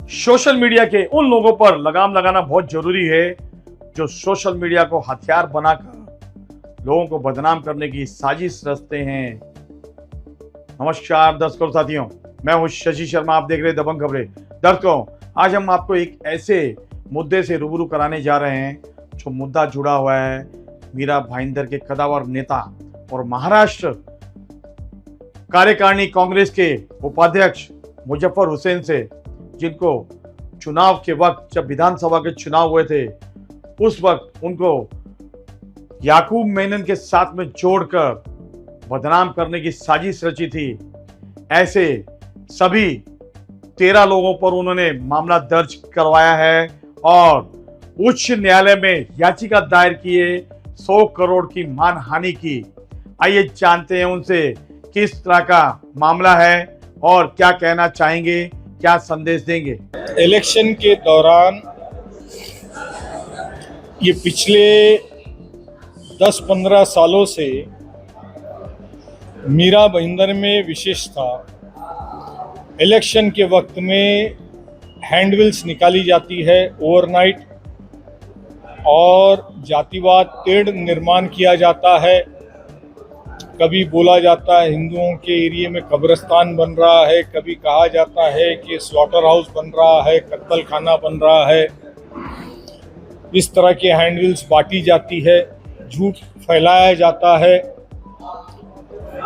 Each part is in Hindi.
सोशल मीडिया के उन लोगों पर लगाम लगाना बहुत जरूरी है जो सोशल मीडिया को हथियार बनाकर लोगों को बदनाम करने की साजिश रचते हैं। नमस्कार दर्शकों साथियों, मैं हूं शशि शर्मा, आप देख रहे हैं दबंग खबरें। दर्शकों, आज हम आपको एक ऐसे मुद्दे से रूबरू कराने जा रहे हैं जो मुद्दा जुड़ा हुआ है मीरा भाईंदर के कदावर नेता और महाराष्ट्र कार्यकारिणी कांग्रेस के उपाध्यक्ष मुजफ्फर हुसैन से, जिनको चुनाव के वक्त जब विधानसभा के चुनाव हुए थे उस वक्त उनको याकूब मेनन के साथ में जोड़कर बदनाम करने की साजिश रची थी। ऐसे सभी 13 लोगों पर उन्होंने मामला दर्ज करवाया है और उच्च न्यायालय में याचिका दायर की है 100 करोड़ की मानहानि की। आइए जानते हैं उनसे किस तरह का मामला है और क्या कहना चाहेंगे, क्या संदेश देंगे। इलेक्शन के दौरान ये पिछले 10-15 सालों से मीरा भाईंदर में विशेष था। इलेक्शन के वक्त में हैंडबिल्स निकाली जाती है ओवरनाइट और जातिवाद टेढ़ निर्माण किया जाता है। कभी बोला जाता है हिंदुओं के एरिया में कब्रिस्तान बन रहा है, कभी कहा जाता है कि स्लॉटर हाउस बन रहा है, कत्ल खाना बन रहा है। इस तरह के हैंडबिल्स बांटी जाती है, झूठ फैलाया जाता है।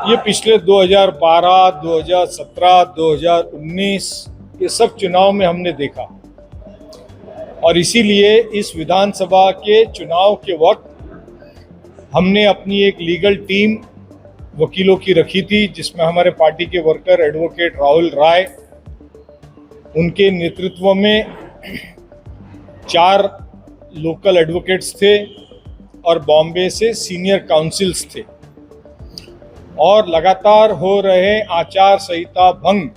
ये पिछले 2012, 2017, 2019 ये सब चुनाव में हमने देखा और इसीलिए इस विधानसभा के चुनाव के वक्त हमने अपनी एक लीगल टीम वकीलों की रखी थी, जिसमें हमारे पार्टी के वर्कर एडवोकेट राहुल राय, उनके नेतृत्व में 4 लोकल एडवोकेट्स थे और बॉम्बे से सीनियर काउंसिल्स थे। और लगातार हो रहे आचार संहिता भंग,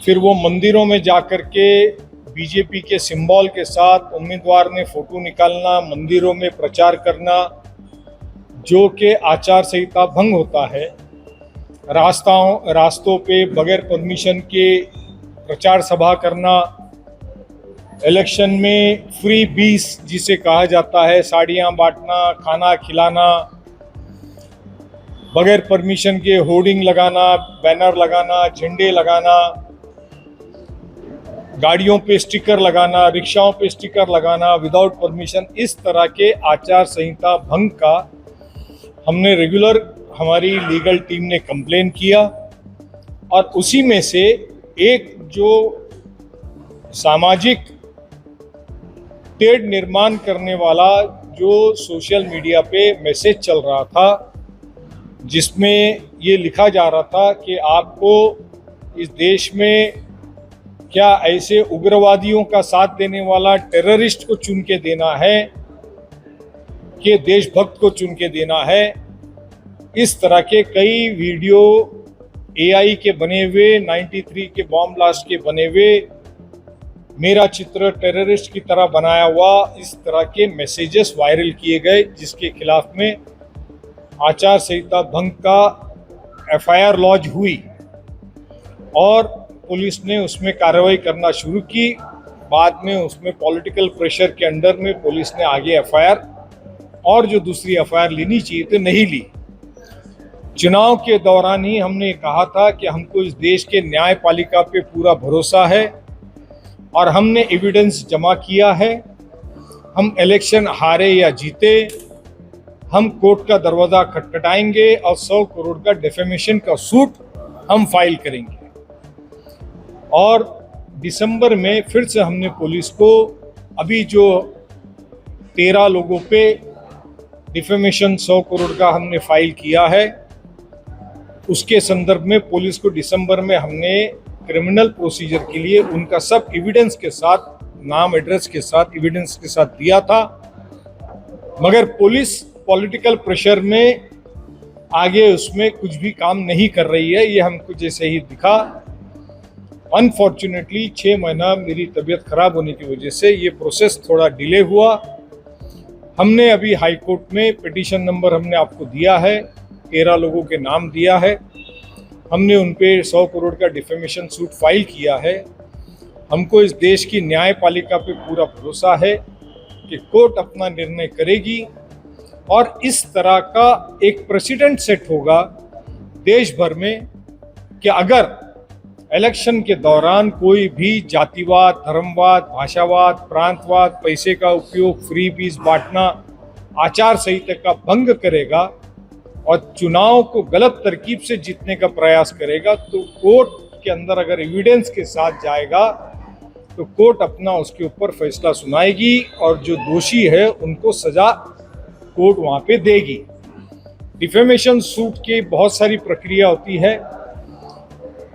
फिर वो मंदिरों में जाकर के बीजेपी के सिंबल के साथ उम्मीदवार ने फोटो निकालना, मंदिरों में प्रचार करना, जो कि आचार संहिता भंग होता है। रास्तों पे बगैर परमिशन के प्रचार सभा करना, इलेक्शन में फ्री बीस जिसे कहा जाता है, साड़ियाँ बांटना, खाना खिलाना, बगैर परमिशन के होर्डिंग लगाना, बैनर लगाना, झंडे लगाना, गाड़ियों पे स्टिकर लगाना, रिक्शाओं पे स्टिकर लगाना विदाउट परमिशन, इस तरह के आचार संहिता भंग का हमने रेगुलर हमारी लीगल टीम ने कंप्लेन किया। और उसी में से एक जो सामाजिक टेढ़ निर्माण करने वाला जो सोशल मीडिया पे मैसेज चल रहा था, जिसमें ये लिखा जा रहा था कि आपको इस देश में क्या ऐसे उग्रवादियों का साथ देने वाला टेररिस्ट को चुन के देना है कि देशभक्त को चुन के देना है। इस तरह के कई वीडियो एआई के बने हुए, 93 के बॉम्ब ब्लास्ट के बने हुए, मेरा चित्र टेररिस्ट की तरह बनाया हुआ, इस तरह के मैसेजेस वायरल किए गए, जिसके खिलाफ में आचार संहिता भंग का एफआईआर लॉन्च हुई और पुलिस ने उसमें कार्रवाई करना शुरू की। बाद में उसमें पॉलिटिकल प्रेशर के अंडर में पुलिस ने आगे एफआईआर और जो दूसरी एफआईआर लेनी चाहिए तो नहीं ली। चुनाव के दौरान ही हमने कहा था कि हमको इस देश के न्यायपालिका पे पूरा भरोसा है और हमने एविडेंस जमा किया है। हम इलेक्शन हारे या जीते, हम कोर्ट का दरवाज़ा खटखटाएंगे और 100 करोड़ का डिफेमेशन का सूट हम फाइल करेंगे। और दिसंबर में फिर से हमने पुलिस को अभी जो 13 लोगों पे डिफेमेशन 100 करोड़ का हमने फाइल किया है, उसके संदर्भ में पुलिस को दिसंबर में हमने क्रिमिनल प्रोसीजर के लिए उनका सब एविडेंस के साथ, नाम एड्रेस के साथ, एविडेंस के साथ दिया था। मगर पुलिस पॉलिटिकल प्रेशर में आगे उसमें कुछ भी काम नहीं कर रही है, ये हमको जैसे ही दिखा। अनफॉर्चुनेटली 6 महीना मेरी तबीयत खराब होने की वजह से ये प्रोसेस थोड़ा डिले हुआ। हमने अभी हाई कोर्ट में पिटीशन नंबर हमने आपको दिया है, 13 लोगों के नाम दिया है। हमने उन पे 100 करोड़ का डिफेमेशन सूट फाइल किया है। हमको इस देश की न्यायपालिका पे पूरा भरोसा है कि कोर्ट अपना निर्णय करेगी और इस तरह का एक प्रेसिडेंट सेट होगा देश भर में कि अगर इलेक्शन के दौरान कोई भी जातिवाद, धर्मवाद, भाषावाद, प्रांतवाद, पैसे का उपयोग, फ्रीबीज बांटना, आचार संहिता का भंग करेगा और चुनाव को गलत तरकीब से जीतने का प्रयास करेगा, तो कोर्ट के अंदर अगर एविडेंस के साथ जाएगा तो कोर्ट अपना उसके ऊपर फैसला सुनाएगी और जो दोषी है उनको सजा कोर्ट वहाँ पे देगी। डिफेमेशन सूट की बहुत सारी प्रक्रिया होती है।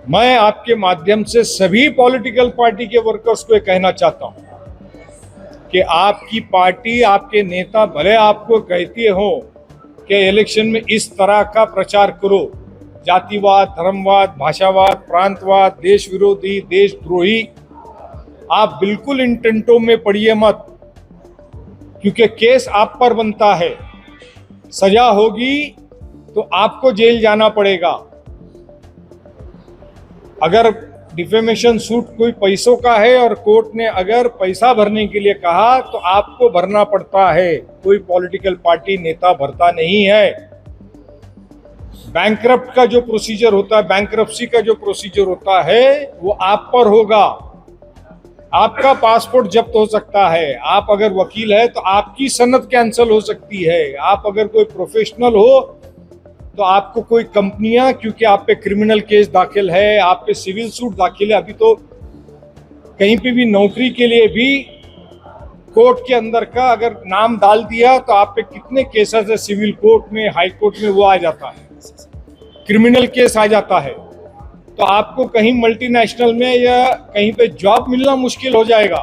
मैं आपके माध्यम से सभी पॉलिटिकल पार्टी के वर्कर्स को कहना चाहता हूं कि आपकी पार्टी, आपके नेता भले आपको कहते हो कि इलेक्शन में इस तरह का प्रचार करो, जातिवाद, धर्मवाद, भाषावाद, प्रांतवाद, देश विरोधी, देशद्रोही, आप बिल्कुल इन टेंटों में पड़िए मत, क्योंकि केस आप पर बनता है। सजा होगी तो आपको जेल जाना पड़ेगा। अगर डिफेमेशन सूट कोई पैसों का है और कोर्ट ने अगर पैसा भरने के लिए कहा तो आपको भरना पड़ता है, कोई पॉलिटिकल पार्टी नेता भरता नहीं है। बैंकरप्ट का जो प्रोसीजर होता है, बैंकरप्सी का जो प्रोसीजर होता है वो आप पर होगा। आपका पासपोर्ट जब्त हो सकता है, आप अगर वकील है तो आपकी सनद कैंसिल हो सकती है, आप अगर कोई प्रोफेशनल हो तो आपको कोई कंपनियां, क्योंकि आप पे क्रिमिनल केस दाखिल है, आप पे सिविल सूट दाखिल है, अभी तो कहीं पे भी नौकरी के लिए भी कोर्ट के अंदर का अगर नाम डाल दिया तो आप पे कितने केसेस है सिविल कोर्ट में, हाई कोर्ट में, वो आ जाता है, क्रिमिनल केस आ जाता है। तो आपको कहीं मल्टीनेशनल में या कहीं पे जॉब मिलना मुश्किल हो जाएगा।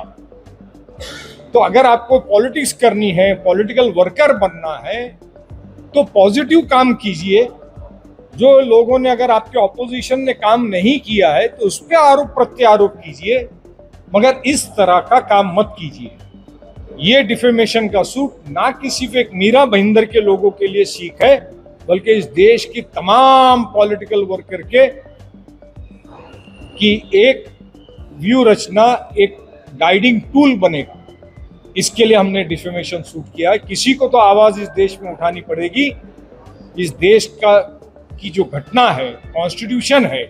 तो अगर आपको पॉलिटिक्स करनी है, पॉलिटिकल वर्कर बनना है, तो पॉजिटिव काम कीजिए। जो लोगों ने, अगर आपके ऑपोजिशन ने काम नहीं किया है तो उस पर आरोप प्रत्यारोप कीजिए, मगर इस तरह का काम मत कीजिए। ये डिफेमेशन का सूट ना कि सिर्फ एक मीरा भाईंदर के लोगों के लिए सीख है, बल्कि इस देश की तमाम पॉलिटिकल वर्कर के की एक व्यू रचना, एक गाइडिंग टूल बनेगा। इसके लिए हमने डिफेमेशन सूट किया है। किसी को तो आवाज इस देश में उठानी पड़ेगी। इस देश का की जो घटना है, कॉन्स्टिट्यूशन है,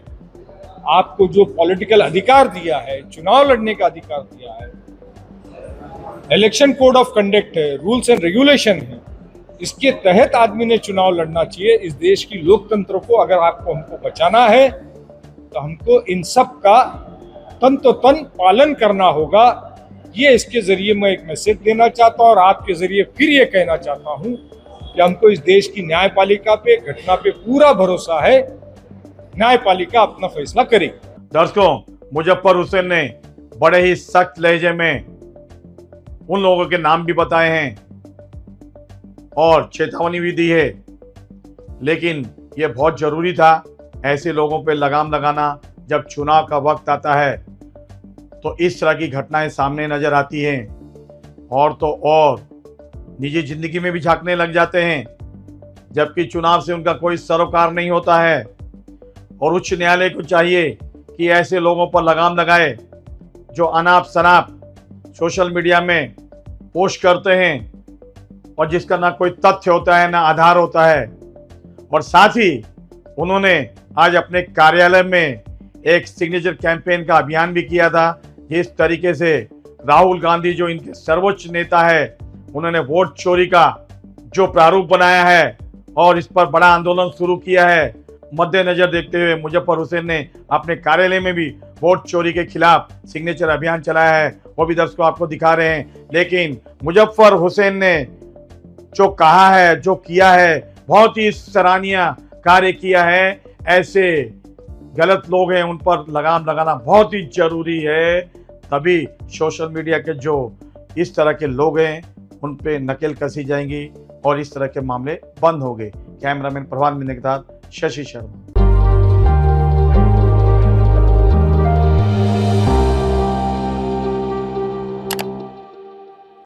आपको जो पॉलिटिकल अधिकार दिया है, चुनाव लड़ने का अधिकार दिया है, इलेक्शन कोड ऑफ कंडक्ट है, रूल्स एंड रेगुलेशन है, इसके तहत आदमी ने चुनाव लड़ना चाहिए। इस देश की लोकतंत्र को अगर आपको हमको बचाना है तो हमको इन सब का तन पालन करना होगा। ये इसके जरिए मैं एक मैसेज देना चाहता हूं और आपके जरिए फिर ये कहना चाहता हूं कि हमको इस देश की न्यायपालिका पे, घटना पे पूरा भरोसा है। न्यायपालिका अपना फैसला करेगी। दर्शकों, मुजफ्फर हुसैन ने बड़े ही सख्त लहजे में उन लोगों के नाम भी बताए हैं और चेतावनी भी दी है, लेकिन ये बहुत जरूरी था ऐसे लोगों पे लगाम लगाना। जब चुनाव का वक्त आता है तो इस तरह की घटनाएं सामने नजर आती हैं और तो और निजी जिंदगी में भी झांकने लग जाते हैं, जबकि चुनाव से उनका कोई सरोकार नहीं होता है। और उच्च न्यायालय को चाहिए कि ऐसे लोगों पर लगाम लगाए जो अनाप शनाप सोशल मीडिया में पोस्ट करते हैं और जिसका ना कोई तथ्य होता है, ना आधार होता है। और साथ ही उन्होंने आज अपने कार्यालय में एक सिग्नेचर कैंपेन का अभियान भी किया था। जिस तरीके से राहुल गांधी, जो इनके सर्वोच्च नेता है, उन्होंने वोट चोरी का जो प्रारूप बनाया है और इस पर बड़ा आंदोलन शुरू किया है, मद्देनजर देखते हुए मुजफ्फर हुसैन ने अपने कार्यालय में भी वोट चोरी के खिलाफ सिग्नेचर अभियान चलाया है। वो भी दर्शकों आपको दिखा रहे हैं। लेकिन मुजफ्फर हुसैन ने जो कहा है, जो किया है, बहुत ही सराहनीय कार्य किया है। ऐसे गलत लोग हैं, उन पर लगाम लगाना बहुत ही जरूरी है। तभी सोशल मीडिया के जो इस तरह के लोग हैं उन पे नकेल कसी जाएंगी और इस तरह के मामले बंद होंगे। कैमरामैन प्रभात मिन्ने के साथ शशि शर्मा।